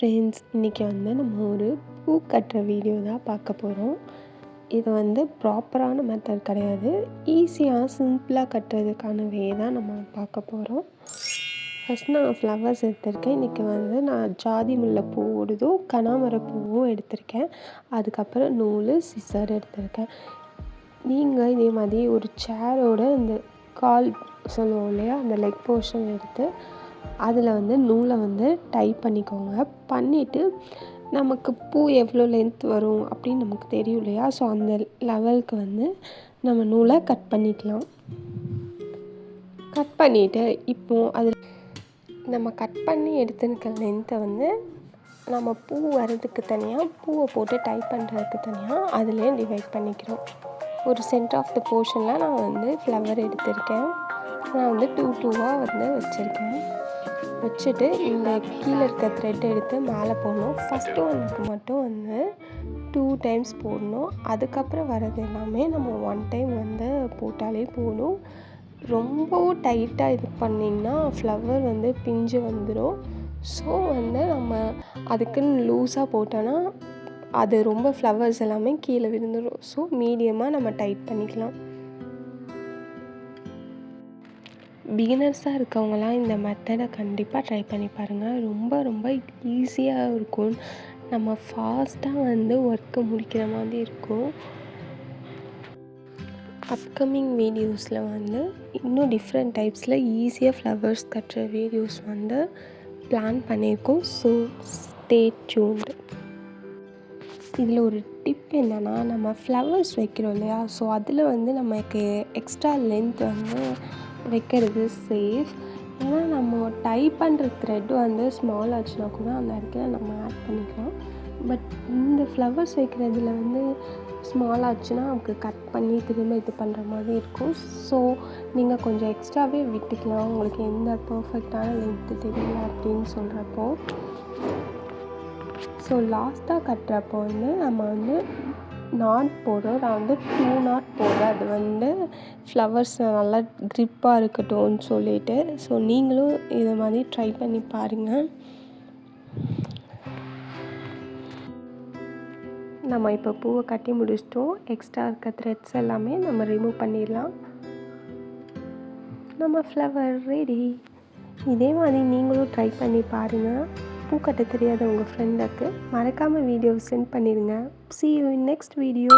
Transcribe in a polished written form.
Friends, இன்றைக்கி நம்ம ஒரு பூ கட்டுற வீடியோ தான் பார்க்க போகிறோம். இது ப்ராப்பரான மெத்தட் கிடையாது. ஈஸியாக சிம்பிளாக கட்டுறதுக்கான வே தான் நம்ம பார்க்க போகிறோம். ஃபஸ்ட் நான் ஃப்ளவர்ஸ் எடுத்திருக்கேன். இன்றைக்கி நான் ஜாதி முல்லை பூவோடதும் கனகாம்பர பூவும் எடுத்திருக்கேன். அதுக்கப்புறம் நூல், சிசர் எடுத்திருக்கேன். நீங்கள் இதே மாதிரி ஒரு சேரோட அந்த கால் சொல்லுவோம் இல்லையா, அந்த லெக் போர்ஷன் எடுத்து அதில் நூலை டை பண்ணிக்கோங்க. பண்ணிவிட்டு நமக்கு பூ எவ்வளோ லென்த் வரும் அப்படின்னு நமக்கு தெரியும் இல்லையா, ஸோ அந்த லெவலுக்கு நம்ம நூலை கட் பண்ணிக்கலாம். கட் பண்ணிவிட்டு இப்போது அதில் நம்ம கட் பண்ணி எடுத்துருக்க லென்த்தை நம்ம பூ வர்றதுக்கு தனியாக, பூவை போட்டு டை பண்ணுறதுக்கு தனியாக அதுலேயே டிவைட் பண்ணிக்கிறோம். ஒரு சென்டர் ஆஃப் த போர்ஷனில் நான் ஃப்ளவர் எடுத்திருக்கேன். நான் 2 வச்சுருக்கேன். வச்சுட்டு இந்த கீழே இருக்க த்ரெட் எடுத்து மேலே போடணும். ஃபஸ்ட்டு ஒன்றுக்கு மட்டும் 2 டைம்ஸ் போடணும். அதுக்கப்புறம் வர்றது எல்லாமே நம்ம 1 டைம் போட்டாலே போதும். ரொம்பவும் டைட்டாக இது பண்ணிங்கன்னா ஃப்ளவர் பிஞ்சு வந்துடும். ஸோ நம்ம அதுக்குன்னு லூஸாக போட்டோன்னா அது ரொம்ப ஃப்ளவர்ஸ் எல்லாமே கீழே விழுந்துடும். ஸோ மீடியமாக நம்ம டைட் பண்ணிக்கலாம். பிகினர்ஸாக இருக்கவங்களாம் இந்த மெத்தடை கண்டிப்பாக ட்ரை பண்ணி பாருங்கள். ரொம்ப ரொம்ப ஈஸியாக இருக்கும். நம்ம ஃபாஸ்ட்டாக ஒர்க்கை முடிக்கிற மாதிரி இருக்கும். அப்கமிங் வீடியோஸில் இன்னும் டிஃப்ரெண்ட் டைப்ஸில் ஈஸியாக ஃப்ளவர்ஸ் கட்டுற வீடியோஸ் பிளான் பண்ணியிருக்கோம். So stay tuned. இதில் ஒரு டிப் என்னென்னா, நம்ம ஃப்ளவர்ஸ் வைக்கிறோம் இல்லையா, ஸோ அதில் நமக்கு எக்ஸ்ட்ரா லென்த் வைக்கிறது சேஃப். ஏன்னா நம்ம டை பண்ணுற த்ரெட் ஸ்மால் ஆச்சுன்னா கூட அந்த இடத்துல நம்ம ஆட் பண்ணிக்கலாம். பட் இந்த ஃப்ளவர்ஸ் வைக்கிறதுல ஸ்மால் ஆச்சுன்னா நமக்கு கட் பண்ணி திரும்ப இது பண்ணுற மாதிரி இருக்கும். ஸோ நீங்கள் கொஞ்சம் எக்ஸ்ட்ராவே விட்டுக்கலாம், உங்களுக்கு எந்த பர்ஃபெக்டான லென்த்து தெரியல அப்படின்னு சொல்கிறப்போ. ஸோ லாஸ்ட்டாக கட்டுறப்போ நம்ம நாட் போடுறோம். நான் 2 நாட் போடுறேன். அது ஃப்ளவர்ஸ் நல்லா க்ரிப்பாக இருக்கட்டும்னு சொல்லிட்டு. ஸோ நீங்களும் இதை மாதிரி ட்ரை பண்ணி பாருங்கள். நம்ம இப்போ பூவை கட்டி முடிச்சிட்டோம். எக்ஸ்ட்ரா இருக்க த்ரெட்ஸ் எல்லாமே நம்ம ரிமூவ் பண்ணிடலாம். நம்ம ஃப்ளவர் ரெடி. இதே மாதிரி நீங்களும் ட்ரை பண்ணி பாருங்கள். பூ கட்ட தெரியாத உங்கள் ஃப்ரெண்டுக்கு மறக்காமல் வீடியோ சென்ட் பண்ணிடுங்க. See you in next video.